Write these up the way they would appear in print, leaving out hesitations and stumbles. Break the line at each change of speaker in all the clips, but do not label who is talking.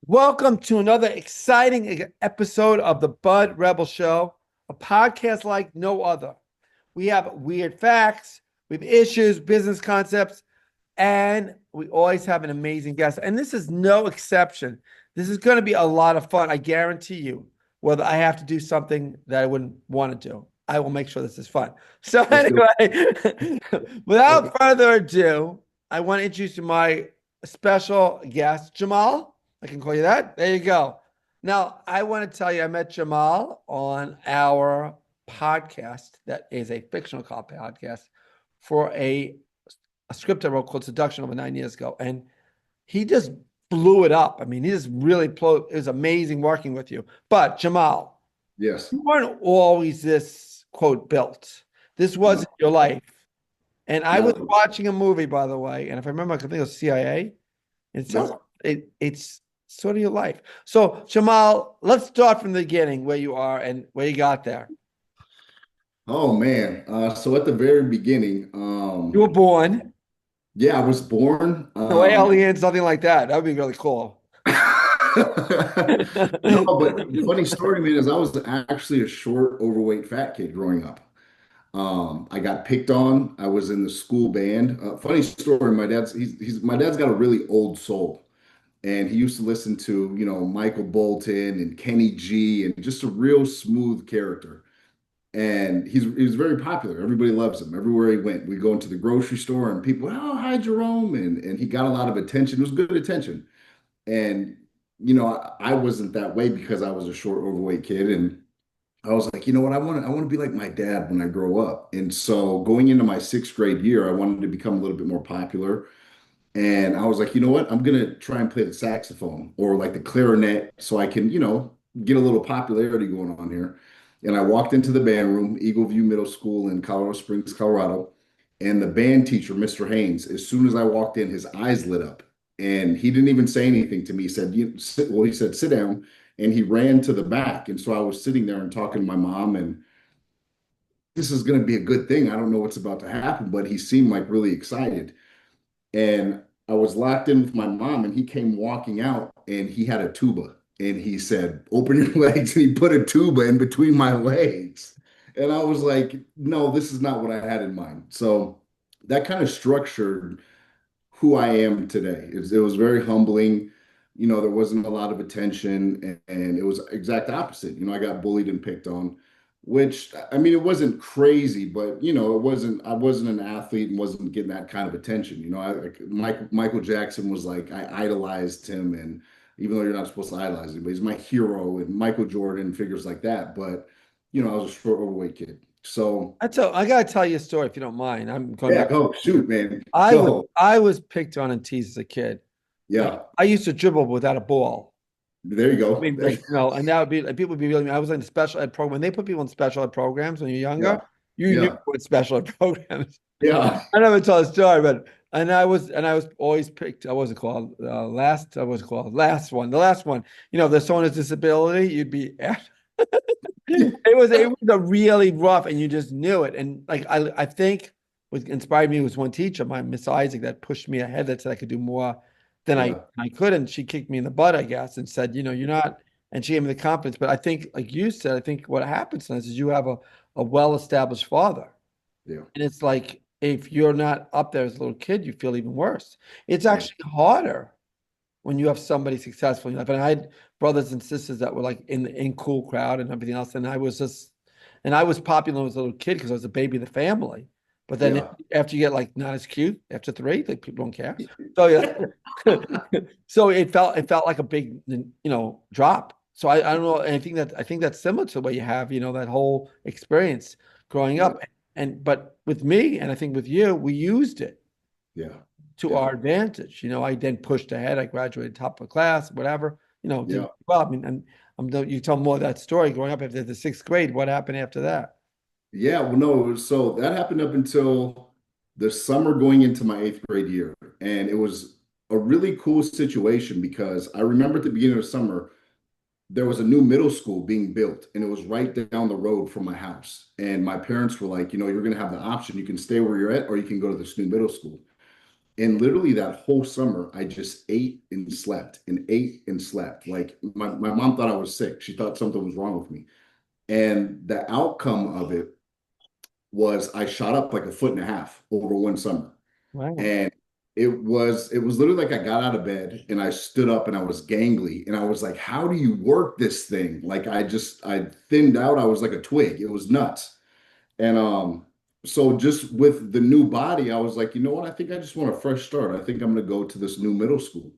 Welcome to another exciting episode of the Bud Rebel Show, a podcast like no other. We have weird facts, we have issues, business concepts, and we always have an amazing guest. And this is no exception. This is going to be a lot of fun. I guarantee you, whether I have to do something that I wouldn't want to do, I will make sure this is fun. So,
Let's do
anyway,
it.
without further ado, I want to introduce you to my special guest, Jamaal. I can call you that. There you go. Now, I want to tell you, I met Jamaal on our podcast that is a fictional podcast for a script I wrote called Seduction over 9 years ago. And he just blew it up. I mean, he just really blew it was amazing working with you. But Jamaal,
Yes.
you weren't always this quote built. This wasn't
No,
your life. And I was
no,
watching a movie, by the way, and if I remember, I think it was CIA. It says
no.
it's sort of your life. So, Jamal, let's start from the beginning where you are and where you got there.
Oh man. So at the very beginning,
You were born,
yeah, I was born.
no aliens, nothing like that. That would be really cool.
No, but funny story, man, is I was actually a short, overweight, fat kid growing up. I got picked on. I was in the school band. Funny story, my dad's got a really old soul. And he used to listen to, Michael Bolton and Kenny G and just a real smooth character. And he was very popular. Everybody loves him. Everywhere he went, we go into the grocery store and people, oh, hi, Jerome. And he got a lot of attention. It was good attention. And, I wasn't that way because I was a short, overweight kid. And I was like, you know what? I want to be like my dad when I grow up. And so going into my sixth grade year, I wanted to become a little bit more popular. And I was like, you know what? I'm gonna try and play the saxophone or like the clarinet so I can, get a little popularity going on here. And I walked into the band room, Eagle View Middle School in Colorado Springs, Colorado. And the band teacher, Mr. Haynes, as soon as I walked in, his eyes lit up. And he didn't even say anything to me. He said, he said, sit down. And he ran to the back. And so I was sitting there and talking to my mom, and this is going to be a good thing. I don't know what's about to happen, but he seemed like really excited. And I was locked in with my mom, and he came walking out, and he had a tuba, and he said, "Open your legs," and he put a tuba in between my legs. And I was like, "No, this is not what I had in mind." So that kind of structured who I am today. It was very humbling. There wasn't a lot of attention, and it was exact opposite. I got bullied and picked on, which I mean, it wasn't crazy, but I wasn't an athlete and wasn't getting that kind of attention. Michael Jackson was like, I idolized him, and even though you're not supposed to idolize him, but he's my hero, and Michael Jordan, figures like that. But I was a short, overweight kid. So
I gotta tell you a story if you don't mind. I'm going
yeah,
back.
go shoot, man.
I was
Go.
I was picked on and teased as a kid. Like
Yeah.
I used to dribble without a ball.
There you
I
go.
mean, like, and that would be like people would be really. I was in the special ed program. When they put people in special ed programs when you're younger,
Yeah.
you knew
Yeah.
what special ed programs.
Yeah.
I never tell a story, but and I was always picked. I wasn't called last. I was called last one. The last one. If there's someone with disability, you'd be. It was a really rough, and you just knew it. And like I think what inspired me was one teacher, my Miss Isaac, that pushed me ahead. That said I could do more than I
Yeah.
I could, and she kicked me in the butt, I guess, and said, you're not. And she gave me the confidence. But I think, like you said, I think what happens is you have a well-established father.
Yeah.
And it's like if you're not up there as a little kid, you feel even worse. It's
Yeah.
actually harder when you have somebody successful in your life. And I had brothers and sisters that were like in cool crowd and everything else. And I was popular as a little kid because I was a baby of the family. But then
Yeah.
after you get like not as cute after three, like people don't care. So yeah, so it felt like a big drop. So I don't know. And I think that's similar to the way you have that whole experience growing
Yeah.
up. And but with me, and I think with you, we used it
Yeah.
to
Yeah.
our advantage. I then pushed ahead. I graduated top of class, whatever. Did
Yeah.
well. I mean, and you tell more of that story growing up after the sixth grade. What happened after that?
Yeah. Well, no, so that happened up until the summer going into my eighth grade year. And it was a really cool situation because I remember at the beginning of the summer, there was a new middle school being built, and it was right down the road from my house. And my parents were like, you're going to have the option. You can stay where you're at, or you can go to this new middle school. And literally that whole summer, I just ate and slept and ate and slept. Like my mom thought I was sick. She thought something was wrong with me. And the outcome of it was I shot up like a foot and a half over one summer.
Wow.
And it was literally like I got out of bed and I stood up and I was gangly and I was like, how do you work this thing? Like I thinned out. I was like a twig. It was nuts. And so just with the new body, I was like, you know what? I think I just want a fresh start. I think I'm going to go to this new middle school.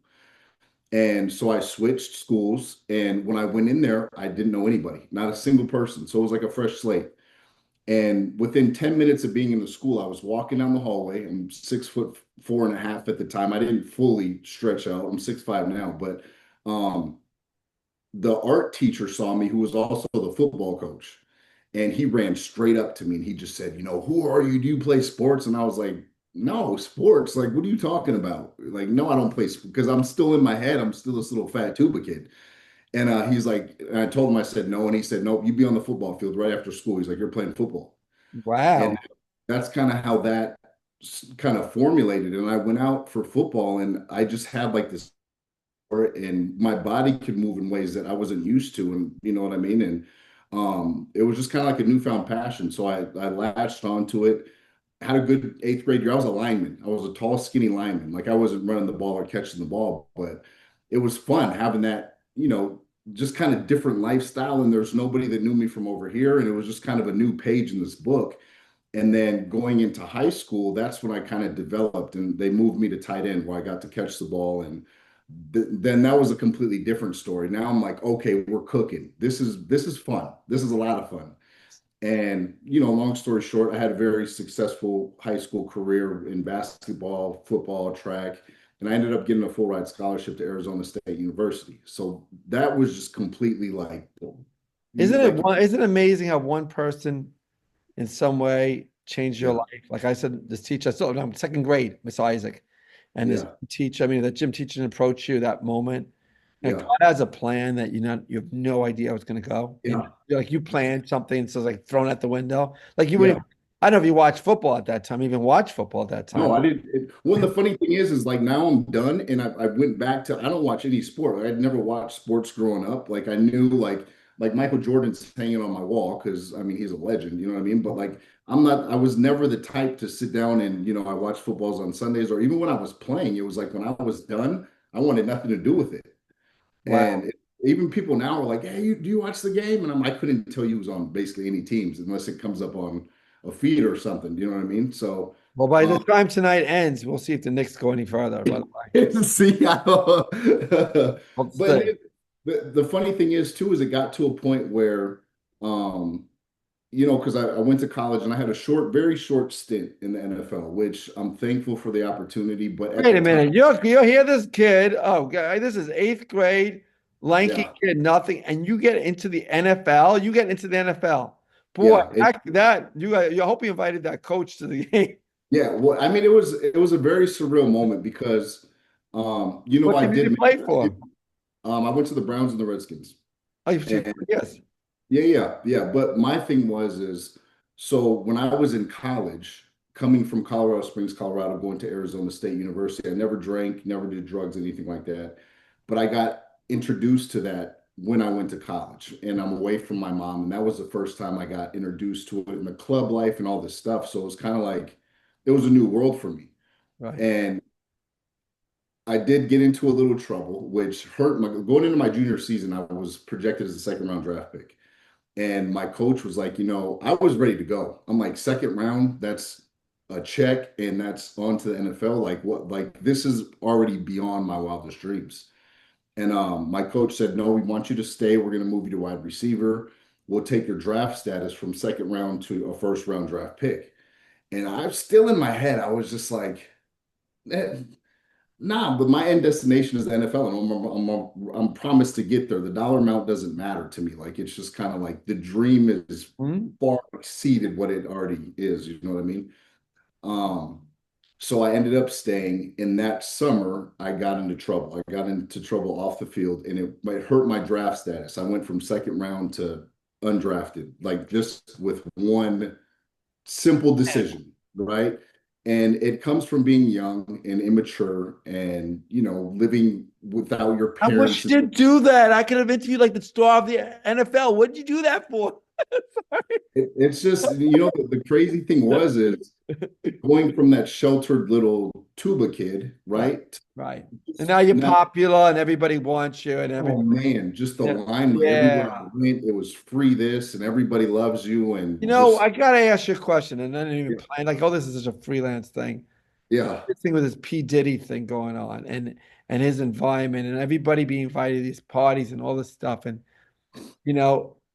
And so I switched schools. And when I went in there, I didn't know anybody, not a single person. So it was like a fresh slate. And within 10 minutes of being in the school, I was walking down the hallway. I'm 6 foot 4.5 at the time. I didn't fully stretch out. I'm 6'5" now, but um, the art teacher saw me, who was also the football coach, and he ran straight up to me and he just said, who are you? Do you play sports? And I was like, no, sports. Like, what are you talking about? Like, no, I don't play because I'm still in my head. I'm still this little fat tuba kid. And he's like, and I told him, I said no, and he said, nope, you'd be on the football field right after school. He's like, you're playing football. And
Wow.
that's kind of how that kind of formulated. And I went out for football and I just had like this, and my body could move in ways that I wasn't used to. And you know what I mean? And it was just kind of like a newfound passion. So I latched onto it, had a good eighth grade year. I was a lineman. I was a tall, skinny lineman. Like I wasn't running the ball or catching the ball, but it was fun having that, just kind of different lifestyle. And there's nobody that knew me from over here. And it was just kind of a new page in this book. And then going into high school, that's when I kind of developed, and they moved me to tight end where I got to catch the ball. And then that was a completely different story. Now I'm like, okay, we're cooking. This is fun. This is a lot of fun. And long story short, I had a very successful high school career in basketball, football, track, and I ended up getting a full ride scholarship to Arizona State University. So that was just completely like, like
Isn't it amazing how one person in some way changed your
yeah,
life? Like I said, this teacher, so I'm second grade, Miss Isaac, and this
yeah,
teacher, I mean, that gym teacher didn't approach you that moment. And
yeah,
God has a plan that you have no idea how it's going to go. And
yeah,
you're like you planned something, and so it's like thrown out the window. Like you wouldn't,
yeah.
I don't know if you watched football at that time, even watch football at that
No,
time.
I didn't. Well, the funny thing is like now I'm done, and I went back to I don't watch any sport. I'd never watched sports growing up. Like I knew like Michael Jordan's hanging on my wall because I mean he's a legend. You know what I mean? But like I'm not. I was never the type to sit down and I watch footballs on Sundays or even when I was playing. It was like when I was done, I wanted nothing to do with it.
Wow.
Even people now are like, "Hey, do you watch the game?" And I couldn't tell you who's on basically any teams unless it comes up on a feed or something. You know what I mean? So.
Well, by the time tonight ends, we'll see if the Knicks go any further. By the way,
See,
we'll
but
see.
the funny thing is too, is it got to a point where, um, because I went to college and I had a very short stint in the NFL, which I'm thankful for the opportunity. But at
Wait
the
a
time,
minute. You hear this kid? Oh, God, this is eighth grade, lanky
yeah,
kid, nothing, and you get into the NFL. You get into the NFL. Boy,
yeah,
that you hope you invited that coach to the game.
yeah. Well, I mean, it was a very surreal moment because,
What
I
team did
did
you
make
play
it.
for?
I went to the Browns and the Redskins.
Oh, you took,
And
yes.
yeah, yeah, yeah. But my thing is so when I was in college, coming from Colorado Springs, Colorado, going to Arizona State University, I never drank, never did drugs, anything like that. But I got introduced to that when I went to college and I'm away from my mom. And that was the first time I got introduced to it in the club life and all this stuff. So it was kind of like it was a new world for me.
Right.
And I did get into a little trouble, which hurt my going into my junior season. I was projected as a second round draft pick. And my coach was like, I was ready to go. I'm like, second round, that's a check, and that's on to the NFL. Like, what? Like, this is already beyond my wildest dreams. And my coach said, no, we want you to stay. We're going to move you to wide receiver. We'll take your draft status from second round to a first round draft pick. And I'm still in my head. I was just like, eh, nah, but my end destination is the NFL, and I'm promised to get there. The dollar amount doesn't matter to me. Like it's just kind of like the dream is
Mhm.
far exceeded what it already is. You know what I mean? Um, so I ended up staying. In that summer, I got into trouble. I got into trouble off the field, and it hurt my draft status. I went from second round to undrafted, like just with one simple decision, right? And it comes from being young and immature and, living without your
I wish
parents.
you didn't do that. I could have interviewed like the star of the NFL. What did you do that for?
It's just, the crazy thing is going from that sheltered little tuba kid,
Right,
right?
right. And now you're
Now,
popular and everybody wants you and
oh
everybody.
man, just the
Yeah.
limelight everywhere I
Yeah.
went, it was free this and everybody loves you and
You know,
just,
I gotta ask you a question, and I didn't even
yeah,
plan. Like, oh, this is such a freelance thing.
yeah,
This thing with this P. Diddy thing going on, and his environment, and everybody being invited to these parties and all this stuff. And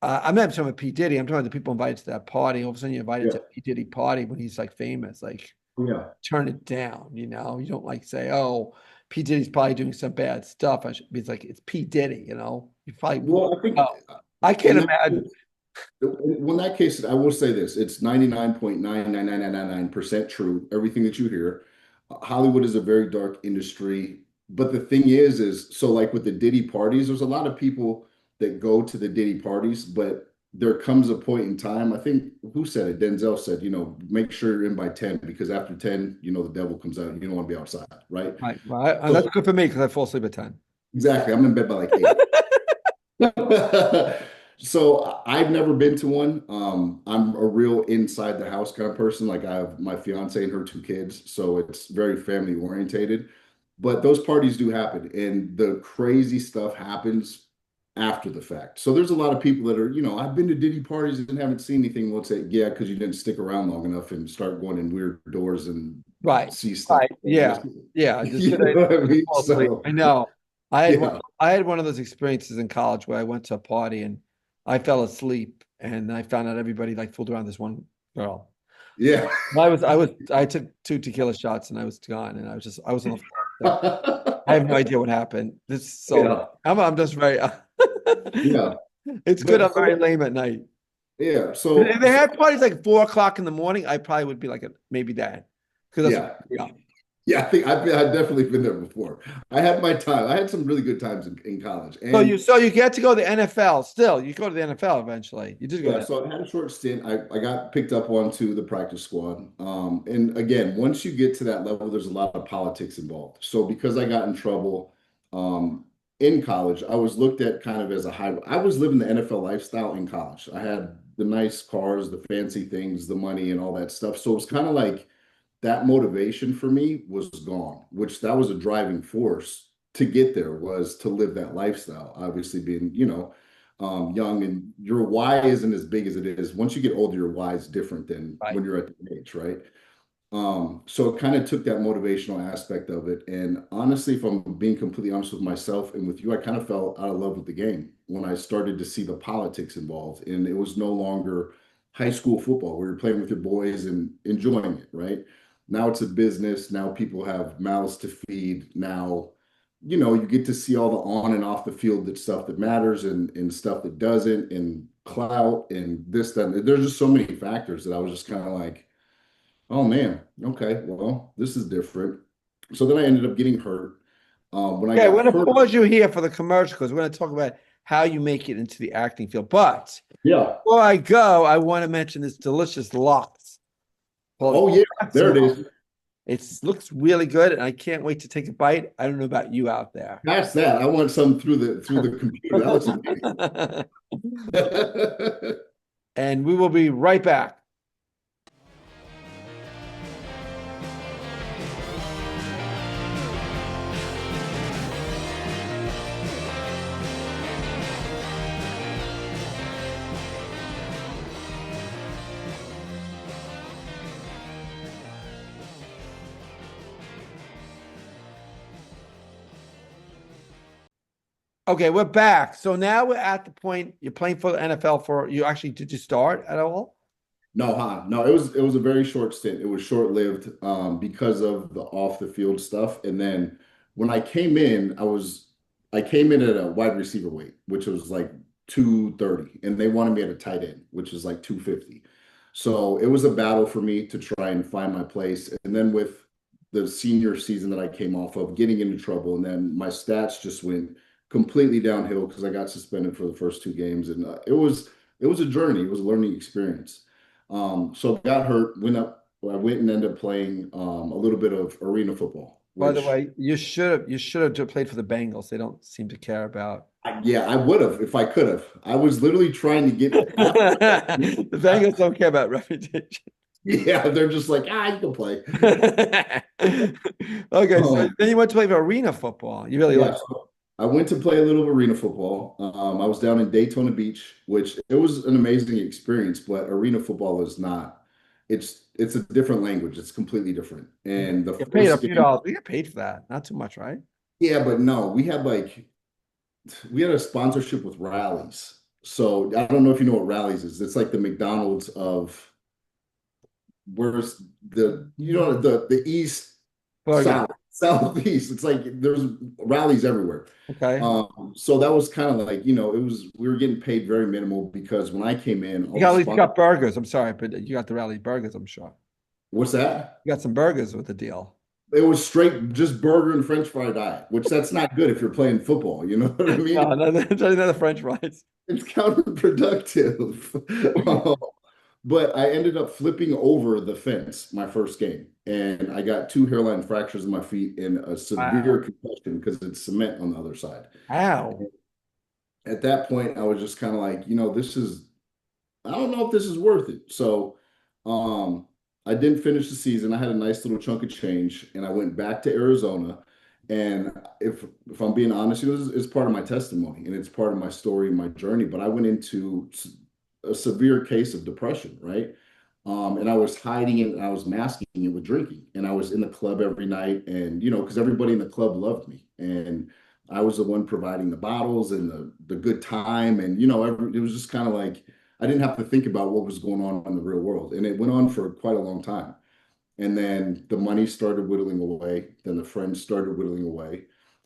I'm not talking about P. Diddy. I'm talking about the people invited to that party. All of a sudden, you're invited
yeah,
to a P. Diddy party when he's like famous. Like,
yeah.
turn it down. You don't like say, oh, P. Diddy's probably doing some bad stuff. It's like it's P. Diddy. You probably.
Well, I think
Oh, I
in
can't
that
imagine.
case, in that case, I will say this, it's 99.99999% true, everything that you hear. Hollywood is a very dark industry, but the thing is so like with the Diddy parties, there's a lot of people that go to the Diddy parties, but there comes a point in time, I think who said it? Denzel said, make sure you're in by 10 because after 10, the devil comes out and you don't want to be outside, right?
Right, right. And that's
So
good for me because I fall asleep at 10.
exactly, I'm in bed by like 8. So I've never been to one. I'm a real inside the house kind of person. Like I have my fiance and her 2 kids, so it's very family orientated. But those parties do happen, and the crazy stuff happens after the fact. So there's a lot of people that are, I've been to Diddy parties and haven't seen anything. We'll say, yeah, because you didn't stick around long enough and start going in weird doors and
Right.
see stuff.
Right. Yeah. Yeah. Just
You know what I mean?
fall asleep.
So
I know.
yeah,
I had one of those experiences in college where I went to a party and I fell asleep and I found out everybody like fooled around this one girl.
yeah.
I took 2 tequila shots and I was gone and I was on the floor. So I have no idea what happened. This is so
Yeah,
I'm just very
yeah.
it's good.
But
I'm very
so
lame at night.
yeah,
If
so
they
so
had parties like 4 o'clock in the morning, I probably would be like maybe that. Because that's
yeah,
yeah.
yeah. I think I've definitely been there before. I had my time. I had some really good times in college,
So
and
you get to go to the NFL still. You go to the NFL eventually. You did go
yeah.
there.
So I had a short stint. I got picked up onto the practice squad. And again, once you get to that level, there's a lot of politics involved. So because I got in trouble, um, in college, I was looked at kind of as a high. I was living the NFL lifestyle in college. I had the nice cars, the fancy things, the money, and all that stuff. So it was kind of like that motivation for me was gone, which that was a driving force to get there was to live that lifestyle. Obviously, being, young and your why isn't as big as it is. Once you get older, your why is different than
Right.
when you're at the age, right? So it kind of took that motivational aspect of it. And honestly, if I'm being completely honest with myself and with you, I kind of fell out of love with the game when I started to see the politics involved. And it was no longer high school football where you're playing with your boys and enjoying it, right? Now it's a business. Now people have mouths to feed. Now, you get to see all the on and off the field that stuff that matters and stuff that doesn't, and clout and this, that. There's just so many factors that I was just kind of like, oh man, okay, well, this is different. So then I ended up getting hurt. When I
Okay, we're
got
gonna
hurt,
pause you here for the commercial because we're gonna talk about how you make it into the acting field. But
yeah.
before I go, I want to mention this delicious lox called
Oh yeah, there it
Jamaal.
is.
It looks really good, and I can't wait to take a bite. I don't know about you out there.
That's that. I want some through the computer. That looks amazing.
And we will be right back. Okay, we're back. So now we're at the point you're playing for the NFL for you actually did you start at all?
No, huh? No, it was a very short stint. It was short-lived because of the off the field stuff. And then when I came in, I came in at a wide receiver weight, which was like 230, and they wanted me at a tight end, which is like 250. So it was a battle for me to try and find my place. And then with the senior season that I came off of, getting into trouble, and then my stats just went completely downhill because I got suspended for the first 2 games, and it was a journey. It was a learning experience. So got hurt, went up. I went and ended up playing a little bit of arena football,
By the
which
way, you should have played for the Bengals. They don't seem to care about.
yeah, I would have if I could have. I was literally trying to get after.
The Bengals don't care about reputation.
Yeah, they're just like, you can play.
Okay, so
Um,
then you went to play for arena football. You really
yeah,
like.
so I went to play a little arena football. I was down in Daytona Beach, which it was an amazing experience, but arena football is not. It's a different language. It's completely different.
You
And the
get paid a
first
few
game,
dollars. We get paid for that. Not too much, right?
yeah, but no, we had a sponsorship with Rallies. So I don't know if you know what Rallies is. It's like the McDonald's of where's the east
Burger.
southeast. It's like there's Rallies everywhere.
Okay.
So that was kind of like, we were getting paid very minimal because when I came in,
You
all the
got at least you
sponsors,
got burgers. I'm sorry, but you got the rally burgers, I'm sure.
what's that?
You got some burgers with the deal.
It was straight just burger and French fry diet, which that's not good if you're playing football. You know what I mean?
No, no, another French fries.
It's counterproductive. But I ended up flipping over the fence my first game, and I got two hairline fractures in my feet and a severe
Wow.
concussion because it's cement on the other side.
Wow.
At that point, I was just kind of like, this is I don't know if this is worth it. So um, I didn't finish the season. I had a nice little chunk of change and I went back to Arizona. And if I'm being honest, it's part of my testimony and it's part of my story and my journey. But I went into a severe case of depression, right? And I was hiding it and I was masking it with drinking. And I was in the club every night and, because everybody in the club loved me. And I was the one providing the bottles and the good time. And, it was just kind of like, I didn't have to think about what was going on in the real world. And it went on for quite a long time. And then the money started whittling away. Then the friends started whittling away.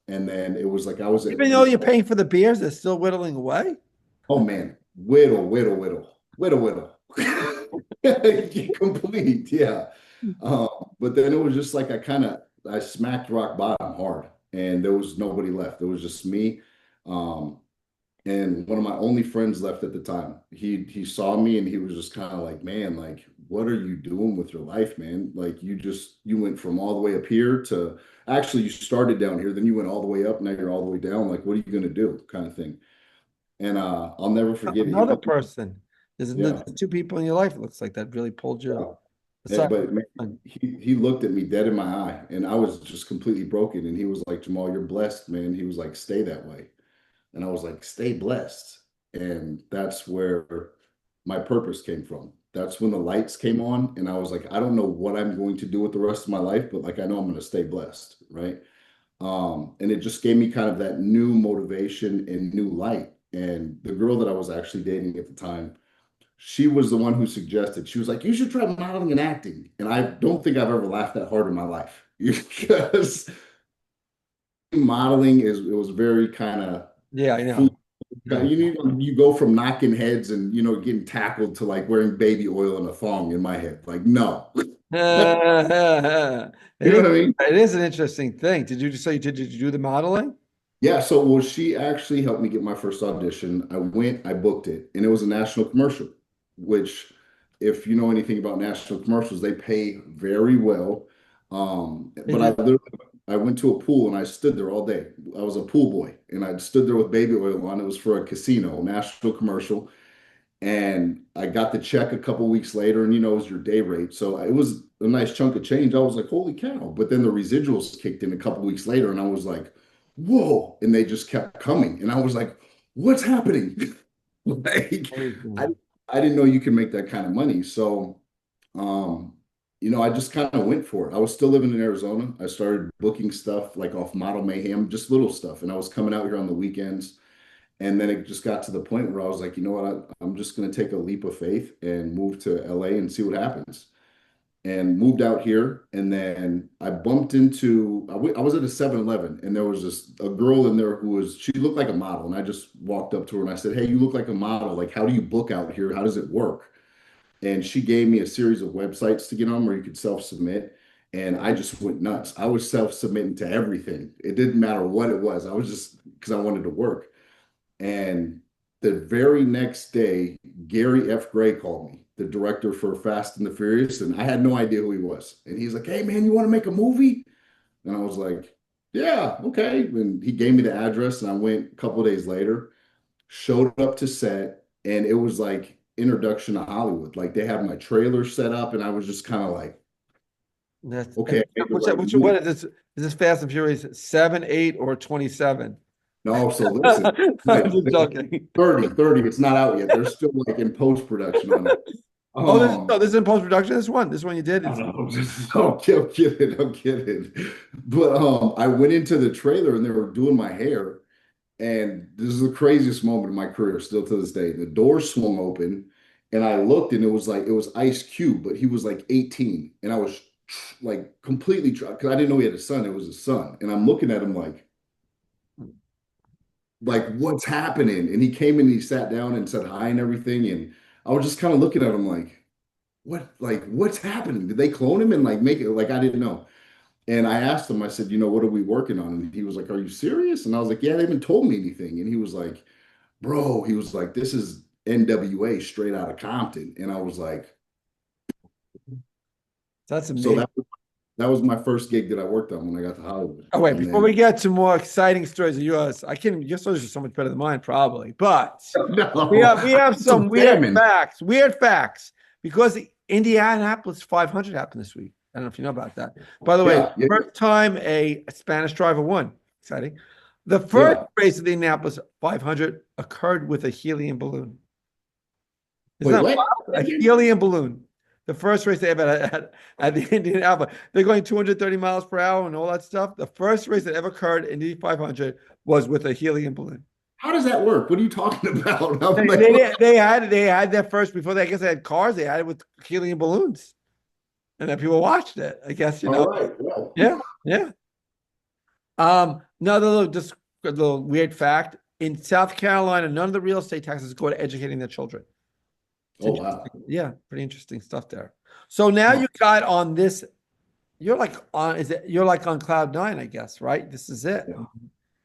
And then it was like I was at
Even though you're paying for the beers, they're still whittling away.
oh man, whittle, whittle, whittle, whittle, whittle. Complete, yeah. Um, but then it was just like I smacked rock bottom hard, and there was nobody left. It was just me, um, and one of my only friends left at the time. He saw me, and he was just kind of like, "Man, like, what are you doing with your life, man? Like, you went from all the way up here to actually you started down here, then you went all the way up, now you're all the way down. Like, what are you gonna do?" Kind of thing. And I'll never forget it. He
Another
looked,
person. There's
yeah,
two people in your life, it looks like, that really pulled you
yeah.
aside.
But man, he looked at me dead in my eye, and I was just completely broken. And he was like, "Jamaal, you're blessed, man." He was like, "Stay that way." And I was like, "Stay blessed." And that's where my purpose came from. That's when the lights came on, and I was like, "I don't know what I'm going to do with the rest of my life, but like I know I'm going to stay blessed, right?" And it just gave me kind of that new motivation and new light. And the girl that I was actually dating at the time, she was the one who suggested, she was like, "You should try modeling and acting." And I don't think I've ever laughed that hard in my life because modeling it was very kind of
Yeah, I
food.
know. Yeah.
You go from knocking heads and getting tackled to like wearing baby oil and a thong in my head. Like, no. You
It
know
is
what I mean?
it is an interesting thing. Did you do the modeling?
Yeah, so well, she actually helped me get my first audition. I went, I booked it, and it was a national commercial, which, if you know anything about national commercials, they pay very well.
They
But I
do.
literally I went to a pool and I stood there all day. I was a pool boy, and I stood there with baby oil on. It was for a casino, national commercial, and I got the check a couple weeks later, and it was your day rate. So it was a nice chunk of change. I was like, holy cow. But then the residuals kicked in a couple weeks later, and I was like, whoa. And they just kept coming. And I was like, what's happening? Like, I,
Amazing.
I didn't know you could make that kind of money. So, um, I just kind of went for it. I was still living in Arizona. I started booking stuff like off Model Mayhem, just little stuff. And I was coming out here on the weekends. And then it just got to the point where I was like, you know what, I'm just going to take a leap of faith and move to LA and see what happens. And moved out here. And then I bumped into, I was at a 7-Eleven and there was a girl in there she looked like a model. And I just walked up to her and I said, "Hey, you look like a model. Like, how do you book out here? How does it work?" And she gave me a series of websites to get on where you could self-submit. And I just went nuts. I was self-submitting to everything. It didn't matter what it was. I was just because I wanted to work. And the very next day, Gary F. Gray called me the director for Fast and the Furious, and I had no idea who he was. And he's like, "Hey man, you want to make a movie?" And I was like, "Yeah, okay." And he gave me the address, and I went a couple of days later, showed up to set, and it was like introduction to Hollywood. Like they had my trailer set up, and I was just kind of like,
That's
"Okay, I made the
what's that?
right
What's
move."
what is this? Is this Fast and Furious 7, 8, or 27?
No, so listen,
I'm
like
just joking.
30. It's not out yet. They're still like in post production on it.
Oh, this
Um,
no, this is in post production. This one you did
I
is
don't know. I'm kidding. I'm kidding. But I went into the trailer and they were doing my hair. And this is the craziest moment in my career, still to this day. The door swung open and I looked and it was Ice Cube, but he was like 18. And I was like completely because I didn't know he had a son. It was his son. And I'm looking at him like what's happening? And he came in and he sat down and said hi and everything. And I was just kind of looking at him like what's happening? Did they clone him and like make it like I didn't know? And I asked him, I said, what are we working on? And he was like, "Are you serious?" And I was like, "Yeah, they haven't told me anything." And he was like, "Bro," he was like, "this is NWA straight out of Compton." And I was like,
that's
so
amazing.
that was my first gig that I worked on when I got to Hollywood.
Oh wait,
And
before
then
we get to more exciting stories of yours, your stories are so much better than mine, probably. But we
no,
have
some
some weird
salmon.
facts. Weird facts because the Indianapolis 500 happened this week. I don't know if you know about that. By the way,
Yeah, yeah,
first time a Spanish driver won. Exciting. The first
yeah.
race of the Indianapolis 500 occurred with a helium balloon. Isn't
Wait,
that
what?
wild? A helium balloon. The first race they ever had at the Indianapolis. They're going 230 miles per hour and all that stuff. The first race that ever occurred in the 500 was with a helium balloon.
How does that work? What are you talking about? I'm
They,
like,
they,
what?
they had that first before they, I guess they had cars. They had it with helium balloons, and then people watched it. I guess
All right. Well,
Yeah, yeah. Another little just a little weird fact: in South Carolina, none of the real estate taxes go to educating their children. It's
oh
interesting.
wow.
Yeah, pretty interesting stuff there. So now
Huh.
you got on this. You're like on. Is it? You're like on cloud nine, I guess, right? This is it.
Yeah.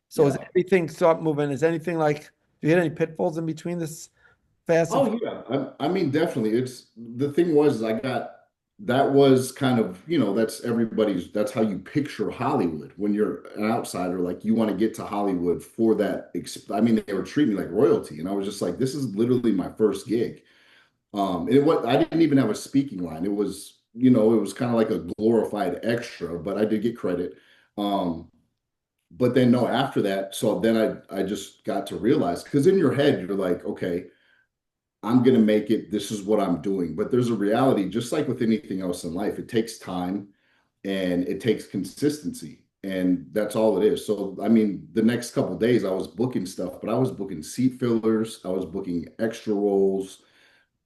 So is
Yeah.
everything start moving? Is anything like? Do you hit any pitfalls in between this fast and?
Oh yeah, I mean definitely. It's the thing was I got that was kind of that's everybody's that's how you picture Hollywood when you're an outsider. Like you want to get to Hollywood for that. I mean they were treating me like royalty, and I was just like, this is literally my first gig. And I didn't even have a speaking line. It was it was kind of like a glorified extra, but I did get credit. Um, but then no, after that, so then I just got to realize because in your head you're like, okay. I'm going to make it. This is what I'm doing. But there's a reality, just like with anything else in life, it takes time and it takes consistency. And that's all it is. So, I mean, the next couple of days, I was booking stuff, but I was booking seat fillers, I was booking extra rolls,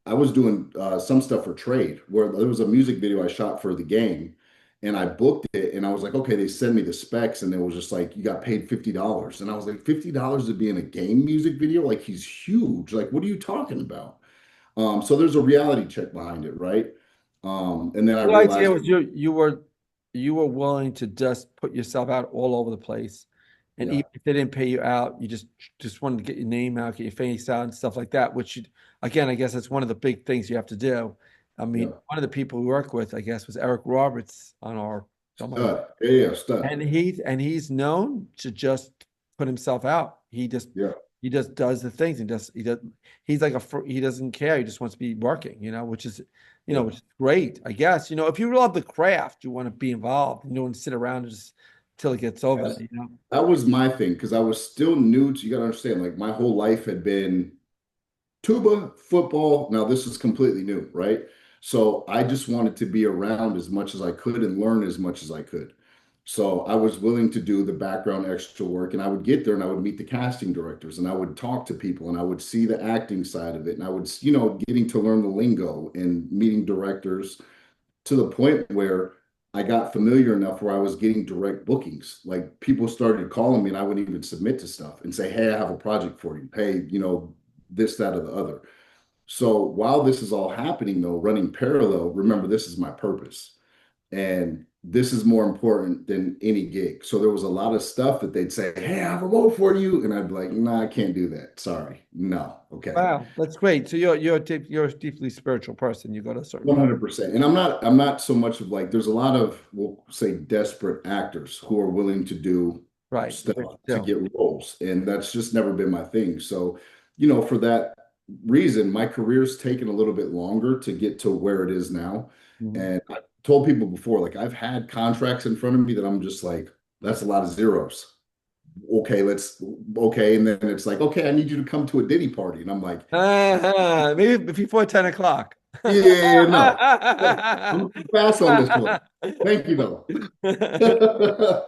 I was doing some stuff for trade where there was a music video I shot for the game. And I booked it and I was like, okay, they send me the specs and it was just like, you got paid $50. And I was like, $50 to be in a game music video? Like he's huge. Like, what are you talking about? So there's a reality check behind it, right? And then I
The idea
realized,
was you were willing to just put yourself out all over the place, and
yeah,
even if they didn't pay you out, you just wanted to get your name out, get your face out, and stuff like that. Which, again, I guess that's one of the big things you have to do. I mean,
yeah,
one of the people we work with, I guess, was Eric Roberts on our
stud, yeah, stud,
and he's known to just put himself out.
yeah,
He just does the things. He's like he doesn't care. He just wants to be working, which is
yeah.
which is great, I guess. If you love the craft, you want to be involved. You don't want to sit around just till it gets over.
That's, that was my thing because I was still new to, you got to understand, like my whole life had been tuba, football. Now this is completely new, right? So I just wanted to be around as much as I could and learn as much as I could. So I was willing to do the background extra work and I would get there and I would meet the casting directors and I would talk to people and I would see the acting side of it and I would, getting to learn the lingo and meeting directors to the point where I got familiar enough where I was getting direct bookings. Like people started calling me and I would even submit to stuff and say, "Hey, I have a project for you. Hey, this, that, or the other." So while this is all happening, though, running parallel, remember, this is my purpose. And this is more important than any gig. So there was a lot of stuff that they'd say, "Hey, I have a role for you," and I'd be like, "Nah, I can't do that. Sorry, no, okay."
Wow, that's great. So you're a deeply spiritual person. You go to a certain place.
100%. And I'm not so much of like there's a lot of we'll say desperate actors who are willing to do
Right.
stuff to
Yeah.
get roles. And that's just never been my thing. So, for that reason, my career's taken a little bit longer to get to where it is now.
Mhm.
And I told people before, like I've had contracts in front of me that I'm just like, that's a lot of zeros. Okay, okay. And then it's like, okay, I need you to come to a Diddy party. And I'm like,
Maybe before 10 o'clock.
yeah, no. I'm gonna pass on this one. Thank you, though.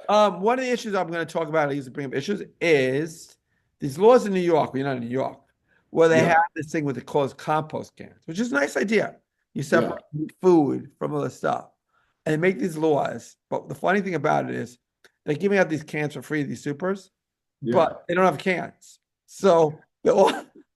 One of the issues I'm going to talk about, I used to bring up issues, is these laws in New York, when you're not in New York, where they have
Yeah,
this thing with the closed compost cans, which is a nice idea. You
yeah,
separate food from other stuff and they make these laws. But the funny thing about it is they're giving out these cans for free to these supers,
yeah,
but they don't have cans. So they're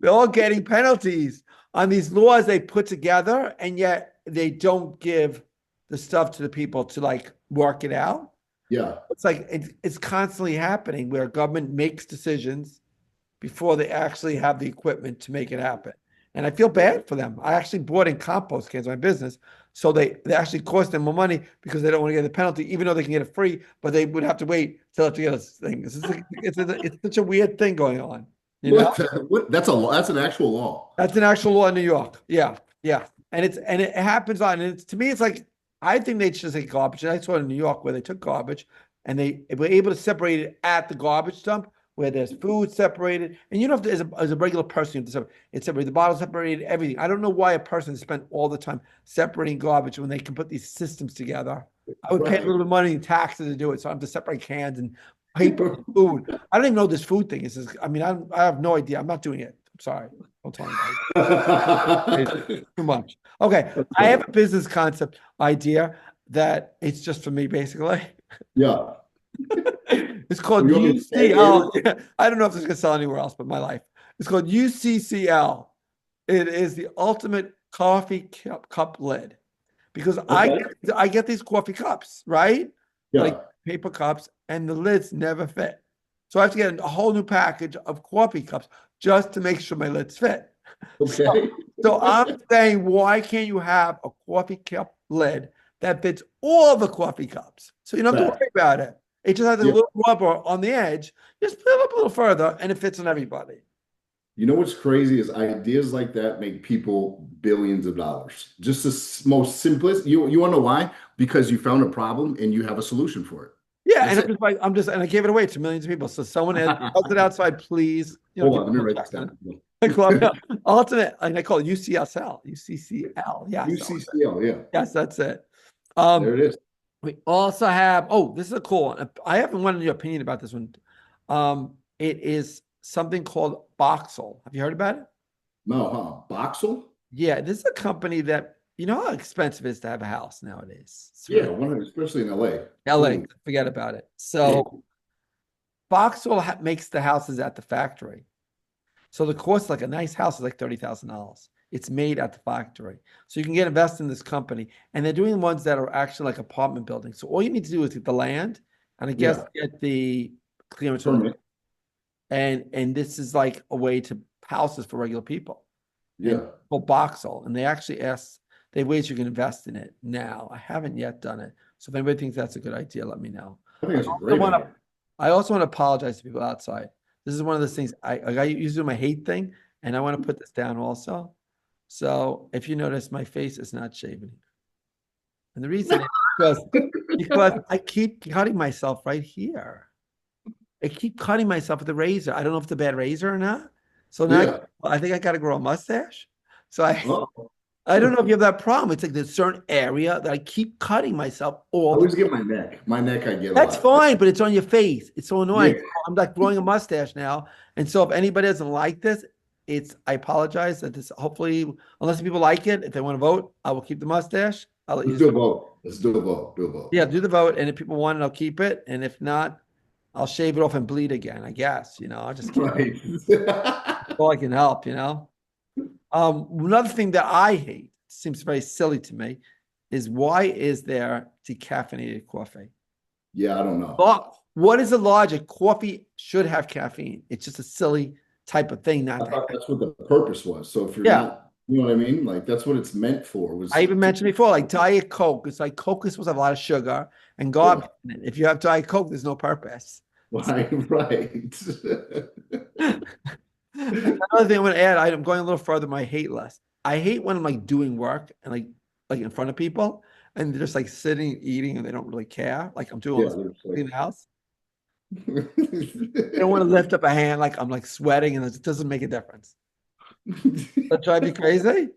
all getting penalties on these laws they put together, and yet they don't give the stuff to the people to like work it out.
yeah,
It's like it's constantly happening where government makes decisions before they actually have the equipment to make it happen. And I feel bad for them. I actually bought in compost cans in my business. So they actually cost them more money because they don't want to get the penalty, even though they can get it free, but they would have to wait till to get a thing. It's such a weird thing going on, you know?
What? That's an actual law.
That's an actual law in New York. Yeah, yeah. And it happens on, and it's to me, it's like I think they should take garbage. And I saw it in New York where they took garbage and they were able to separate it at the garbage dump where there's food separated. And you don't have to, as a regular person, you have to separate it's separated, the bottle separated, everything. I don't know why a person spent all the time separating garbage when they can put these systems together. I would pay a
Right.
little bit of money in taxes to do it. So I have to separate cans and paper and food. I don't even know this food thing. I mean, I have no idea. I'm not doing it. I'm sorry. Don't tell anybody. It's too much. Okay.
That's
I have
funny.
a business concept idea that it's just for me, basically.
Yeah.
It's called
You want me to say it?
UCL. I don't know if this is going to sell anywhere else but my life. It's called UCCL. It is the ultimate coffee cup lid because
Okay.
I get these coffee cups, right? Like
Yeah.
paper cups, and the lids never fit. So I have to get a whole new package of coffee cups just to make sure my lids fit. So,
Okay.
so I'm saying, why can't you have a coffee cup lid that fits all the coffee cups? So you don't have to
Fact.
worry about it. It just has a
Yeah.
little rubber on the edge. Just fill it up a little further, and it fits on everybody.
You know what's crazy is ideas like that make people billions of dollars. Just the most simplest. You want to know why? Because you found a problem and you have a solution for it.
Yeah, and
That's it.
and I gave it away to millions of people. So someone has it outside, please,
Hold
give
on,
me
let me
a little
write
check
this
on it.
down.
I call it alternate, and I call it UCSL, UCCL. Yes,
UCCL, yeah.
yes, that's it. Um,
There it is.
we also have, oh, this is a cool one. I haven't wanted your opinion about this one. It is something called Boxel. Have you heard about it?
No, huh? Boxel?
Yeah, this is a company that, you know how expensive it is to have a house nowadays. It's
Yeah,
really
100, especially in LA.
LA,
Ooh.
forget about it. So Boxel makes the houses at the factory. So the cost, like a nice house, is like $30,000. It's made at the factory. So you can get invested in this company. And they're doing ones that are actually like apartment buildings. So all you need to do is get the land and I guess
Yeah,
get the clearance from the,
permit.
and this is like a way to houses for regular people. And
Yeah.
called Boxel. And they actually asked, they have ways you can invest in it now. I haven't yet done it. So if anybody thinks that's a good idea, let me know.
I think
I
it's a
also
great
want to
idea.
I also want to apologize to people outside. This is one of those things I used to do my hate thing, and I want to put this down also. So if you notice, my face is not shaven. And the reason is because I keep cutting myself right here. I keep cutting myself with a razor. I don't know if it's a bad razor or not. So now
Yeah.
I think I got to grow a mustache. So
Oh,
I don't know if you have that problem. It's like there's a certain area that I keep cutting myself
I
all the
always get my neck. My neck I get a
That's
lot.
fine, but it's on your face. It's so
Yeah.
annoying. I'm like growing a mustache now. And so if anybody doesn't like this, I apologize that this hopefully, unless people like it, if they want to vote, I will keep the mustache. I'll let
Let's
you,
do a vote. Let's do a vote. Do a vote.
yeah, do the vote. And if people want it, I'll keep it. And if not, I'll shave it off and bleed again, I guess. I'll just keep
Right.
all I can help. Another thing that I hate, seems very silly to me, is why is there decaffeinated coffee?
Yeah, I don't know.
Well, what is the logic? Coffee should have caffeine. It's just a silly type of thing not
I
to
thought
have.
that's what the purpose was. So if you're
Yeah.
not, you know what I mean? Like that's what it's meant for
I
was
even
to,
mentioned before, like Diet Coke. It's like Coke is supposed to have a lot of sugar and
yeah,
garbage in it. If you have Diet Coke, there's no purpose.
right, right.
Another thing I want to add, I'm going a little further my hate list. I hate when I'm like doing work and like in front of people and they're just like sitting eating and they don't really care. Like I'm doing all
Yeah,
this
there's
in the house. They don't want to
like
lift up a hand like I'm like sweating and it doesn't make a difference. That drive you crazy?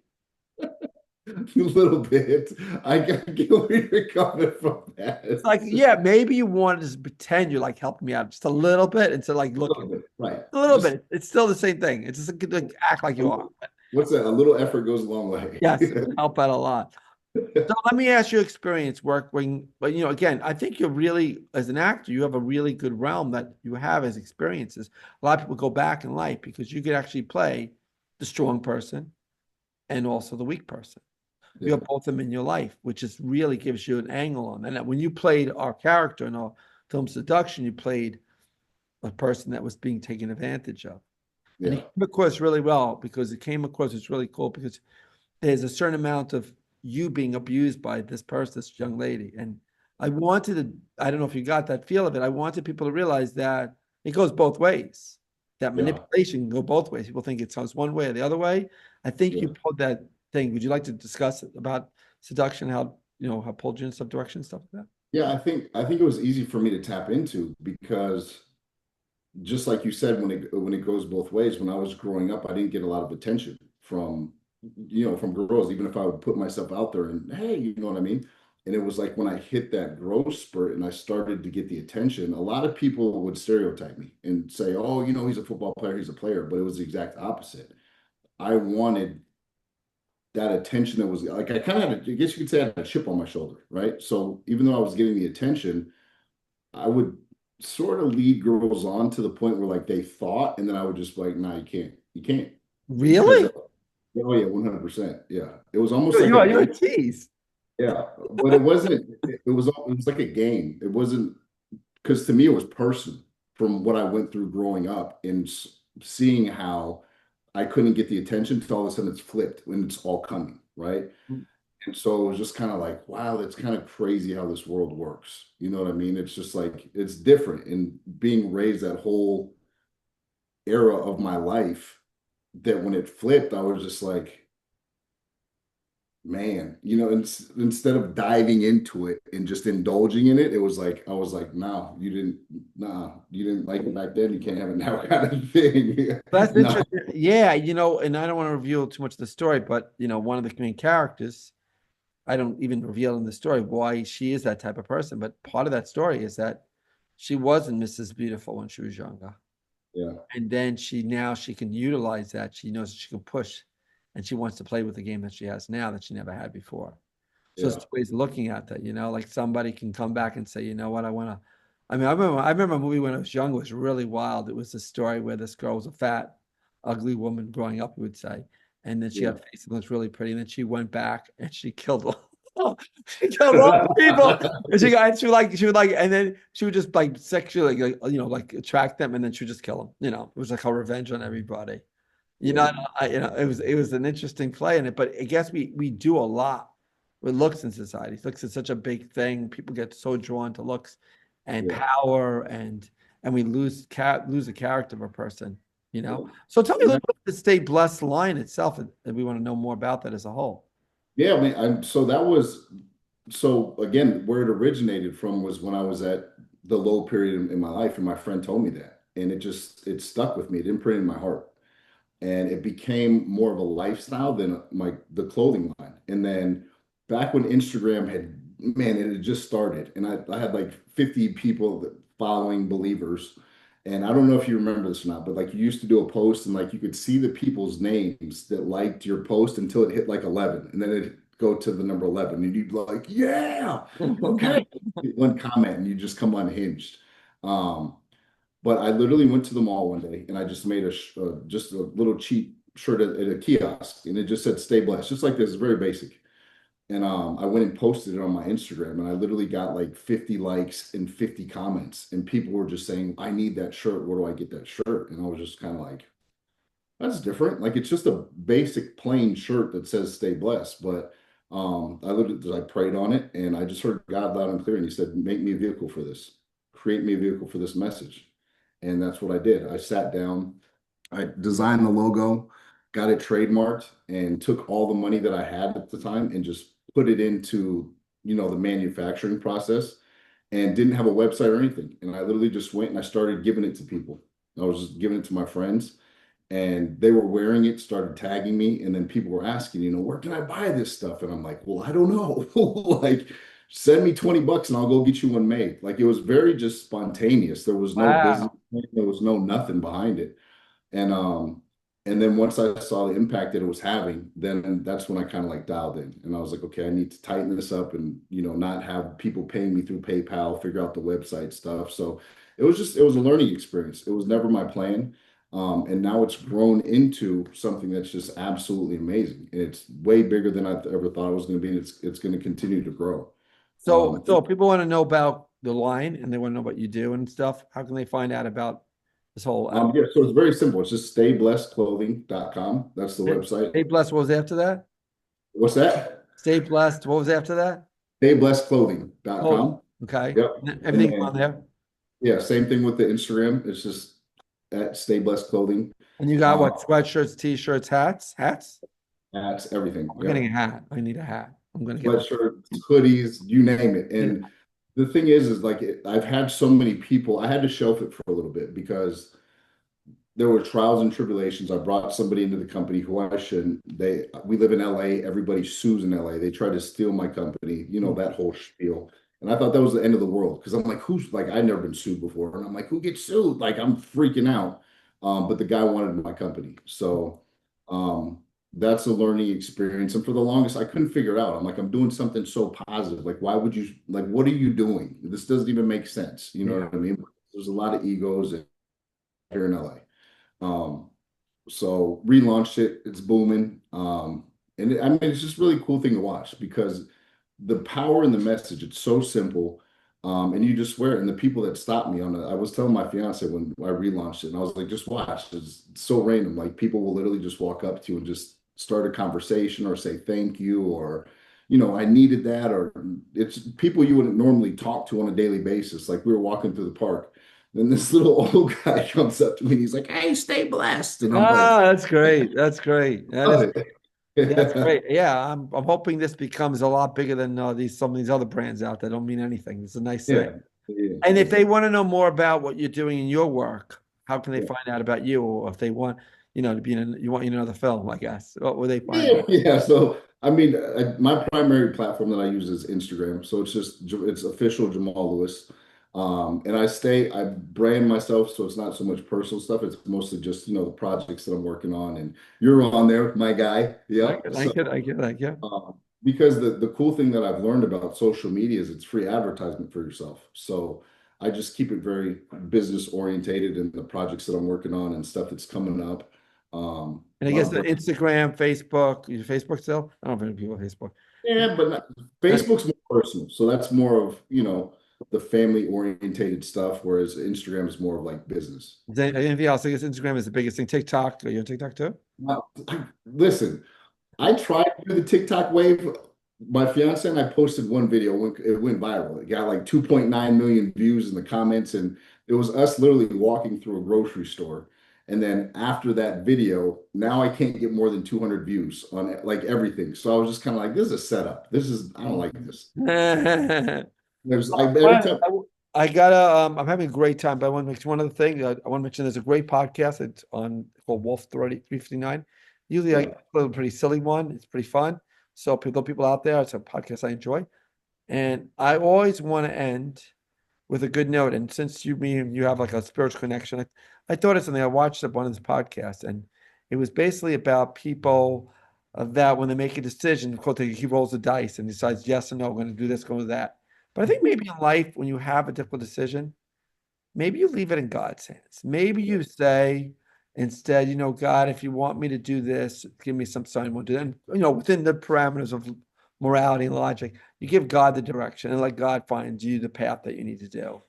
a little bit. I get where you're coming from
It's
that.
like, yeah, maybe you want to just pretend you're like helping me out just a little bit instead of like
A little
looking.
bit, right.
A little
Just
bit. It's still the same thing. It's just like act like you are.
what's that? A little effort goes a long way.
Yes, it would help out a lot. So let me ask you experience working, but again, I think you're really, as an actor, you have a really good realm that you have as experiences. A lot of people go back in life because you could actually play the strong person and also the weak person. You
Yeah,
have both of them in your life, which just really gives you an angle on that. When you played our character in our film Seduction, you played a person that was being taken advantage of. And it
yeah,
came across really well because it came across, it's really cool because there's a certain amount of you being abused by this person, this young lady. And I wanted to, I don't know if you got that feel of it. I wanted people to realize that it goes both ways. That
yeah,
manipulation can go both ways. People think it sounds one way or the other way. I think you
yeah.
pulled that thing. Would you like to discuss it about seduction, how how pulled you in some direction, stuff like that?
Yeah, I think it was easy for me to tap into because just like you said, when it goes both ways, when I was growing up, I didn't get a lot of attention from girls, even if I would put myself out there and hey, you know what I mean? And it was like when I hit that growth spurt and I started to get the attention, a lot of people would stereotype me and say, oh, he's a football player, he's a player, but it was the exact opposite. I wanted that attention that was like I kind of had, I guess you could say I had a chip on my shoulder, right? So even though I was getting the attention, I would sort of lead girls on to the point where like they thought, and then I would just like, nah, you can't, because
Really?
oh yeah, 100%, yeah. It was almost like a
You're a
game,
tease.
yeah, but it wasn't. It was like a game. It wasn't because to me it was personal from what I went through growing up and seeing how I couldn't get the attention till all of a sudden it's flipped when it's all coming, right? And so it was just kind of like, wow, that's kind of crazy how this world works. You know what I mean? It's just like it's different. And being raised that whole era of my life, that when it flipped, I was just like, man, instead of diving into it and just indulging in it, it was like I was like, no, you didn't like it back then. You can't have it now, kind of thing.
That's
No,
interesting. Yeah, and I don't want to reveal too much of the story, but one of the main characters, I don't even reveal in the story why she is that type of person. But part of that story is that she wasn't Mrs. Beautiful when she was younger.
yeah,
And then now she can utilize that. She knows she can push and she wants to play with the game that she has now that she never had before. So it's
yeah,
two ways of looking at that, like somebody can come back and say, you know what, I remember a movie when I was young, it was really wild. It was a story where this girl was a fat, ugly woman growing up, we would say. And then she had
yeah.
a face that was really pretty. And then she went back and she killed she killed all the people. And she would like, and then she would just like sexually, like attract them, and then she would just kill them. It was like her revenge on everybody. You know,
Yeah,
it was an interesting play in it, but I guess we do a lot with looks in society. Looks is such a big thing. People get so drawn to looks and
yeah.
power, and we lose the character of a person. So tell me a little bit about the Stay Blessed line itself, and we want to know more about that as a whole.
Yeah, man. So again, where it originated from was when I was at the low period in my life, and my friend told me that, and it stuck with me. It imprinted in my heart, and it became more of a lifestyle than the clothing line. And then back when Instagram had, man, it had just started, and I had like 50 people following believers. And I don't know if you remember this or not, but like you used to do a post and like you could see the people's names that liked your post until it hit like 11. And then it'd go to the number 11 and you'd be like, yeah, okay. One comment and you just come unhinged. Um, but I literally went to the mall one day and I just made just a little cheap shirt at a kiosk and it just said "Stay blessed," just like this, very basic. And I went and posted it on my Instagram, and I literally got like 50 likes and 50 comments, and people were just saying, "I need that shirt. Where do I get that shirt?" And I was just kind of like, "That's different. Like it's just a basic plain shirt that says "Stay blessed." But I prayed on it, and I just heard God loud and clear, and He said, "Make me a vehicle for this. Create me a vehicle for this message." And that's what I did. I sat down, I designed the logo, got it trademarked, and took all the money that I had at the time and just put it into, the manufacturing process, and didn't have a website or anything. And I literally just went and I started giving it to people. I was just giving it to my friends, and they were wearing it, started tagging me, and then people were asking, where can I buy this stuff? And I'm like, well, I don't know. Like, send me 20 bucks and I'll go get you one made. Like, it was very just spontaneous. There was no business,
Wow.
there was no nothing behind it. And and then once I saw the impact that it was having, then that's when I kind of like dialed in, and I was like, okay, I need to tighten this up, and not have people paying me through PayPal, figure out the website stuff. So it was a learning experience. It was never my plan. And now it's grown into something that's just absolutely amazing. And it's way bigger than I ever thought it was going to be. And it's going to continue to grow.
So if people want to know about the line and they want to know what you do and stuff, how can they find out about this whole
Yeah, so it's very simple. It's just stayblessedclothing.com. That's the website.
Stay blessed. What was after that?
What's that?
Stay blessed. What was after that?
Stayblessedclothing.com.
Clothing. Okay.
Yep. And
Everything's on
then,
there.
yeah, same thing with the Instagram. It's just at Stay Blessed Clothing.
And you got
Uh,
what? Sweatshirts, t-shirts, hats? Hats?
Hats, everything.
I'm getting
Yep.
a hat. I need a hat. I'm gonna get one.
Sweatshirts, hoodies, you name it.
Yeah.
And the thing is like I've had so many people, I had to shelf it for a little bit because there were trials and tribulations. I brought somebody into the company who I shouldn't. We live in LA. Everybody sues in LA. They tried to steal my company, that whole spiel. And I thought that was the end of the world because I'm like, who's like, I've never been sued before. And I'm like, who gets sued? Like, I'm freaking out. But the guy wanted my company. So um, that's a learning experience. And for the longest, I couldn't figure it out. I'm like, I'm doing something so positive. Like, why would you, like, what are you doing? This doesn't even make sense. You know
Yeah.
what I mean? There's a lot of egos here in LA. Um, so relaunched it. It's booming. I mean, it's just really cool thing to watch because the power in the message, it's so simple. And you just swear it. And the people that stopped me on it, I was telling my fiance when I relaunched it, and I was like, just watch. It's so random. Like people will literally just walk up to you and just start a conversation or say thank you or, I needed that. Or it's people you wouldn't normally talk to on a daily basis. Like we were walking through the park. Then this little old guy comes up to me and he's like, "Hey, stay blessed." And I'm like,
Ah, that's great. That's great. That
love
is
it.
Yeah, that's great. Yeah, I'm hoping this becomes a lot bigger than some of these other brands out there. Don't mean anything. It's a nice thing.
Yeah, yeah,
And if
yeah,
they want to know more about what you're doing in your work, how can they
yeah.
find out about you? Or if they want, to be in, you want another film, I guess. What will they find
Yeah,
out?
yeah. So, I mean, my primary platform that I use is Instagram. So it's official Jamaal Lewis. And I brand myself, so it's not so much personal stuff. It's mostly just, the projects that I'm working on. And you're on there, my guy.
I
Yep.
get, I
So,
get, I get, I get.
because the cool thing that I've learned about social media is it's free advertisement for yourself. So I just keep it very business orientated in the projects that I'm working on and stuff that's coming up.
And
A
I
lot
guess
of
the Instagram, Facebook, you Facebook still? I don't know if any people have Facebook.
Yeah, but
Uh,
Facebook's more personal. So that's more of, the family orientated stuff, whereas Instagram is more of like business.
is there anything else? I guess Instagram is the biggest thing. TikTok, are you on TikTok too?
Listen, I tried to do the TikTok wave. My fiance and I posted one video when it went viral. It got like 2.9 million views in the comments, and it was us literally walking through a grocery store. And then after that video, now I can't get more than 200 views on like everything. So I was just kind of like, this is a setup. I don't like this. Every
I,
time,
I gotta I'm having a great time, but I want to mention one other thing. I want to mention there's a great podcast. It's on called Wolf 359. Usually I
yeah.
put a pretty silly one. It's pretty fun. So people out there, it's a podcast I enjoy. And I always want to end with a good note. And since you have like a spiritual connection, I thought of something. I watched one of his podcasts, and it was basically about people that when they make a decision, of course, he rolls the dice and decides yes or no, I'm going to do this, go with that. But I think maybe in life, when you have a difficult decision, maybe you leave it in God's hands. Maybe you say instead, God, if you want me to do this, give me some sign. We'll do that. And, within the parameters of morality and logic. You give God the direction and let God find you the path that you need to do.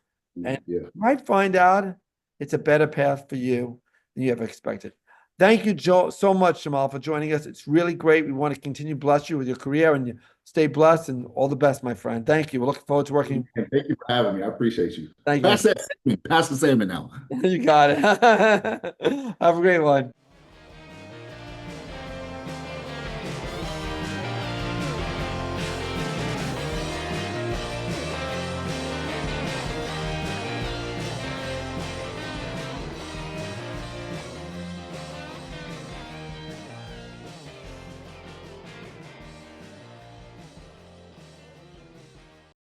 And
Yeah.
you might find out it's a better path for you than you ever expected. Thank you, Joe, so much, Jamaal, for joining us. It's really great. We want to continue to bless you with your career and you stay blessed and all the best, my friend. Thank you. We're looking forward to working.
And thank you for having me. I appreciate you.
Thank you, my
Pass that salmon. Pass the salmon now.
friend. You got it. Have a great one.